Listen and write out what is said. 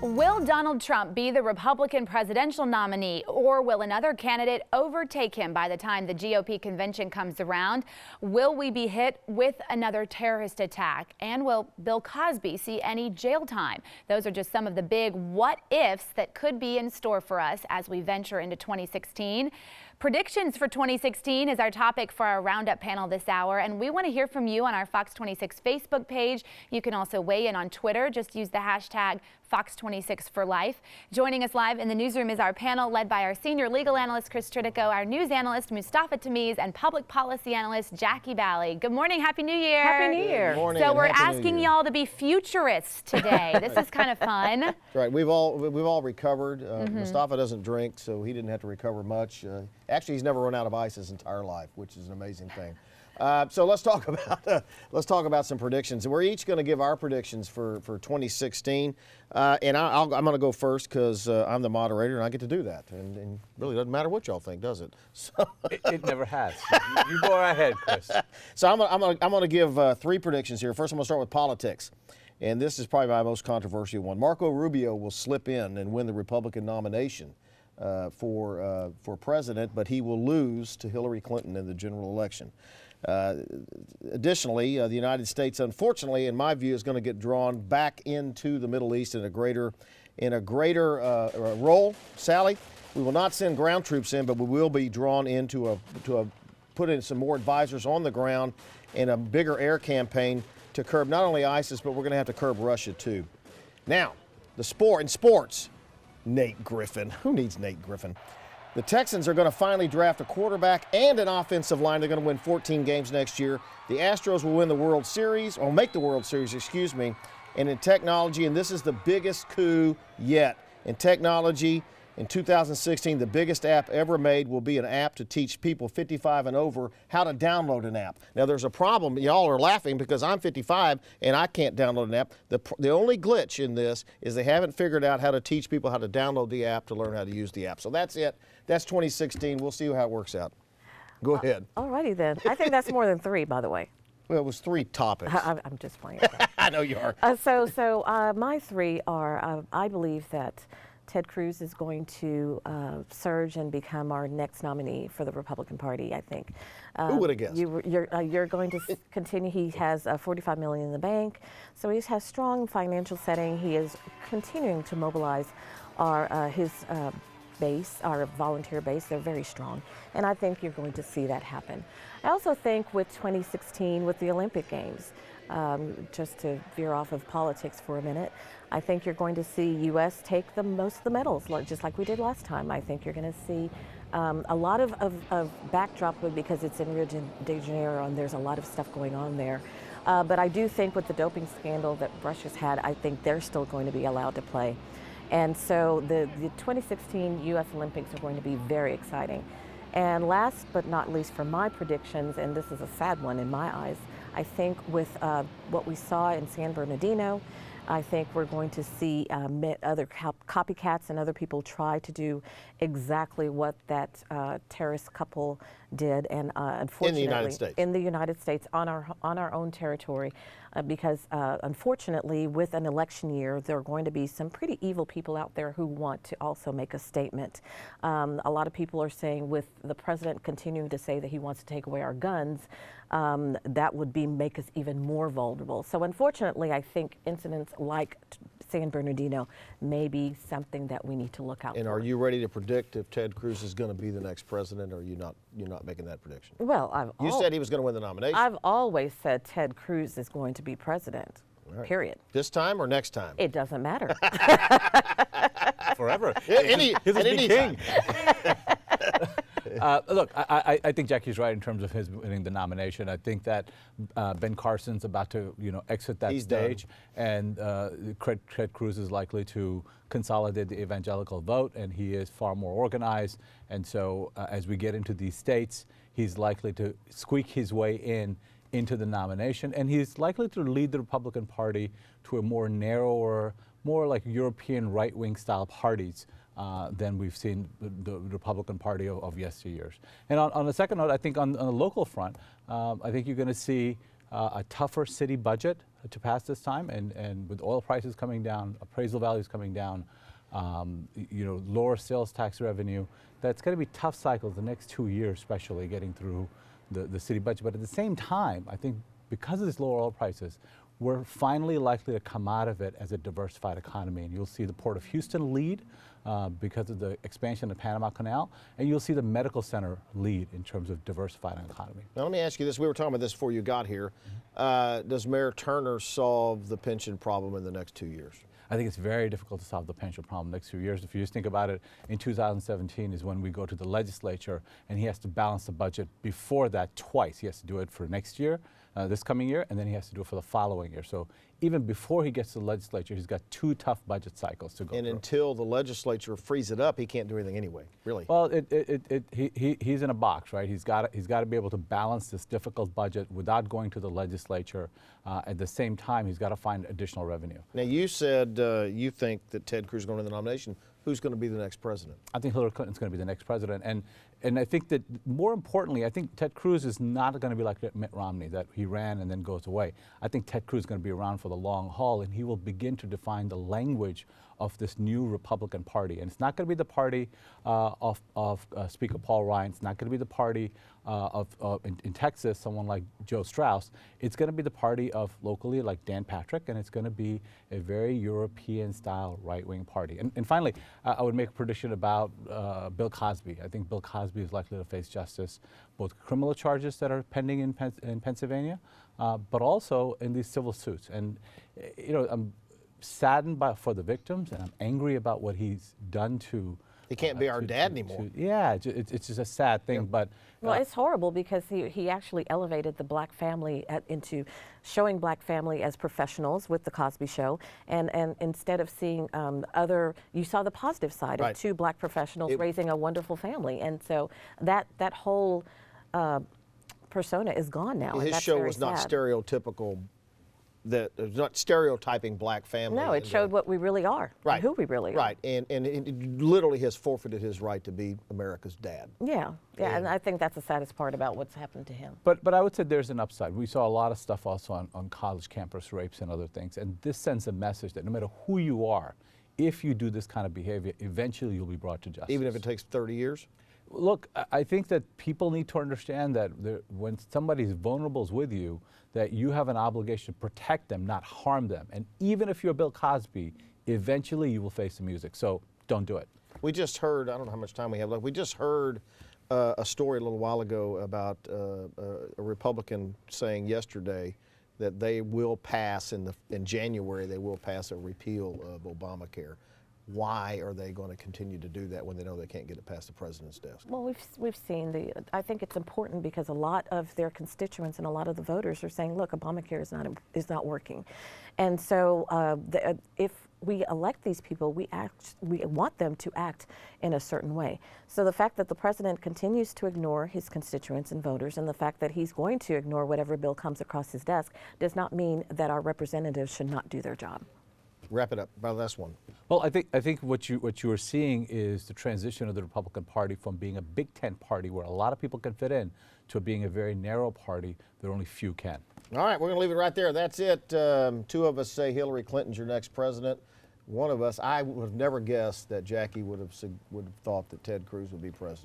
Will Donald Trump be the Republican presidential nominee, or will another candidate overtake him by the time the GOP convention comes around? Will we be hit with another terrorist attack? And will Bill Cosby see any jail time? Those are just some of the big what ifs that could be in store for us as we venture into 2016. Predictions for 2016 is our topic for our Roundup panel this hour, and we want to hear from you on our Fox 26 Facebook page. You can also weigh in on Twitter. Just use the hashtag Fox26forlife. Joining us live in the newsroom is our panel led by our senior legal analyst, Chris Tritico, our news analyst, Mustafa Tamiz, and public policy analyst, Jackie Bally. Good morning. Happy New Year. Happy New Year. Good morning, so we're Happy New asking Year. y'all to be futurists today. This is kind of fun. That's right. We've all recovered. Mustafa doesn't drink, so he didn't have to recover much. Actually, he's never run out of ice his entire life, which is an amazing thing. So let's talk about some predictions. We're each going to give our predictions for 2016, and I'm going to go first because I'm the moderator and I get to do that. And really doesn't matter what y'all think, does it? So it never has. You go ahead, Chris. So I'm going to give three predictions here. First, I'm going to start with politics. And this is probably my most controversial one. Marco Rubio will slip in and win the Republican nomination for president, but he will lose to Hillary Clinton in the general election. Additionally, the United States, unfortunately, in my view, is going to get drawn back into the Middle East in a greater role. Sally, we will not send ground troops in, but we will be drawn into put in some more advisors on the ground in a bigger air campaign to curb not only ISIS, but we're going to have to curb Russia too. Now, in sports, Nate Griffin. Who needs Nate Griffin? The Texans are going to finally draft a quarterback and an offensive line. They're going to win 14 games next year. The Astros will win the World Series, or make the World Series, excuse me. And in technology, and this is the biggest coup yet, in technology, in 2016, the biggest app ever made will be an app to teach people 55 and over how to download an app. Now, there's a problem. Y'all are laughing because I'm 55 and I can't download an app. The only glitch in this is they haven't figured out how to teach people how to download the app to learn how to use the app. So that's it. That's 2016. We'll see how it works out. Go ahead. All righty then. I think that's more than three, by the way. Well, it was three topics. I'm just playing. I know you are. So my three are, I believe that Ted Cruz is going to surge and become our next nominee for the Republican Party, I think. Who would have guessed? You're going to continue. He has $45 million in the bank, so he has strong financial setting. He is continuing to mobilize his base, our volunteer base. They're very strong, and I think you're going to see that happen. I also think with 2016, with the Olympic Games, just to veer off of politics for a minute, I think you're going to see U.S. take most of the medals, just like we did last time. I think you're going to see a lot of backdrop because it's in Rio de Janeiro and there's a lot of stuff going on there. But I do think with the doping scandal that Russia's had, I think they're still going to be allowed to play. And so the 2016 U.S. Olympics are going to be very exciting. And last but not least for my predictions, and this is a sad one in my eyes, I think with what we saw in San Bernardino, I think we're going to see other copycats and other people try to do exactly what that terrorist couple did, and unfortunately, in the United States, on our own territory, because unfortunately, with an election year, there are going to be some pretty evil people out there who want to also make a statement. A lot of people are saying, with the president continuing to say that he wants to take away our guns, that would make us even more vulnerable. So unfortunately, I think incidents like San Bernardino may be something that we need to look out for. And are you ready to predict if Ted Cruz is going to be the next president, or are you're not making that prediction? Well, you said he was going to win the nomination. I've always said Ted Cruz is going to be president. Right. Period. This time or next time? It doesn't matter. Forever. He's a king. Look, I think Jackie's right in terms of his winning the nomination. I think that Ben Carson's about to, exit that stage, and Ted Cruz is likely to consolidate the evangelical vote, and he is far more organized. And so, as we get into these states, he's likely to squeak his way into the nomination, and he's likely to lead the Republican Party to a more narrower, more like European right-wing style parties than we've seen the Republican Party of yesteryears. And on the second note, I think on the local front, I think you're going to see a tougher city budget to pass this time, and with oil prices coming down, appraisal values coming down, lower sales tax revenue, that's going to be tough cycles the next 2 years, especially getting through the city budget. But at the same time, I think because of these lower oil prices, we're finally likely to come out of it as a diversified economy. And you'll see the Port of Houston lead because of the expansion of the Panama Canal, and you'll see the medical center lead in terms of diversifying an economy. Now let me ask you this, we were talking about this before you got here. Does Mayor Turner solve the pension problem in the next 2 years? I think it's very difficult to solve the pension problem next few years. If you just think about it, in 2017 is when we go to the legislature and he has to balance the budget before that twice. He has to do it for next year, this coming year, and then he has to do it for the following year. So even before he gets to the legislature, he's got 2 tough budget cycles to go through. And until the legislature frees it up, he can't do anything anyway, really. Well, he's in a box, right? He's got to be able to balance this difficult budget without going to the legislature. At the same time, he's got to find additional revenue. Now, you said you think that Ted Cruz is going to win the nomination. Who's going to be the next president? I think Hillary Clinton's going to be the next president. And I think that, more importantly, I think Ted Cruz is not going to be like Mitt Romney, that he ran and then goes away. I think Ted Cruz is going to be around for the long haul, and he will begin to define the language of this new Republican Party. And it's not going to be the party of Speaker Paul Ryan. It's not going to be the party in Texas, someone like Joe Strauss. It's going to be the party of locally like Dan Patrick, and it's going to be a very European-style right-wing party. And finally, I would make a prediction about Bill Cosby. I think Bill Cosby is likely to face justice, both criminal charges that are pending in Pennsylvania, but also in these civil suits. And I'm saddened for the victims, and I'm angry about what he's done to. He can't be our dad anymore. It's just a sad thing, but. Well, it's horrible because he actually elevated the black family into showing black family as professionals with the Cosby Show, and instead of seeing you saw the positive side of 2 black professionals raising a wonderful family, and so that whole persona is gone now. His show was not stereotypical. That it's not stereotyping black family. No, it showed what we really are, and who we really are. Right, and it literally has forfeited his right to be America's dad. Yeah, and I think that's the saddest part about what's happened to him. But I would say there's an upside. We saw a lot of stuff also on college campus rapes and other things, and this sends a message that no matter who you are, if you do this kind of behavior, eventually you'll be brought to justice. Even if it takes 30 years? Look, I think that people need to understand that when somebody's vulnerable with you, that you have an obligation to protect them, not harm them. And even if you're Bill Cosby, eventually you will face the music. So don't do it. We just heard, I don't know how much time we have left, we just heard a story a little while ago about a Republican saying yesterday that they will pass in January, they will pass a repeal of Obamacare. Why are they going to continue to do that when they know they can't get it past the president's desk? Well, we've seen I think it's important because a lot of their constituents and a lot of the voters are saying, look, Obamacare is not working, and so if we elect these people, we want them to act in a certain way. So the fact that the president continues to ignore his constituents and voters, and the fact that he's going to ignore whatever bill comes across his desk, does not mean that our representatives should not do their job. Wrap it up. About the last one. Well, I think what you are seeing is the transition of the Republican Party from being a Big Tent party where a lot of people can fit in to being a very narrow party that only few can. All right, we're going to leave it right there. That's it. 2 of us say Hillary Clinton's your next president. One of us, I would have never guessed that Jackie would have thought that Ted Cruz would be president.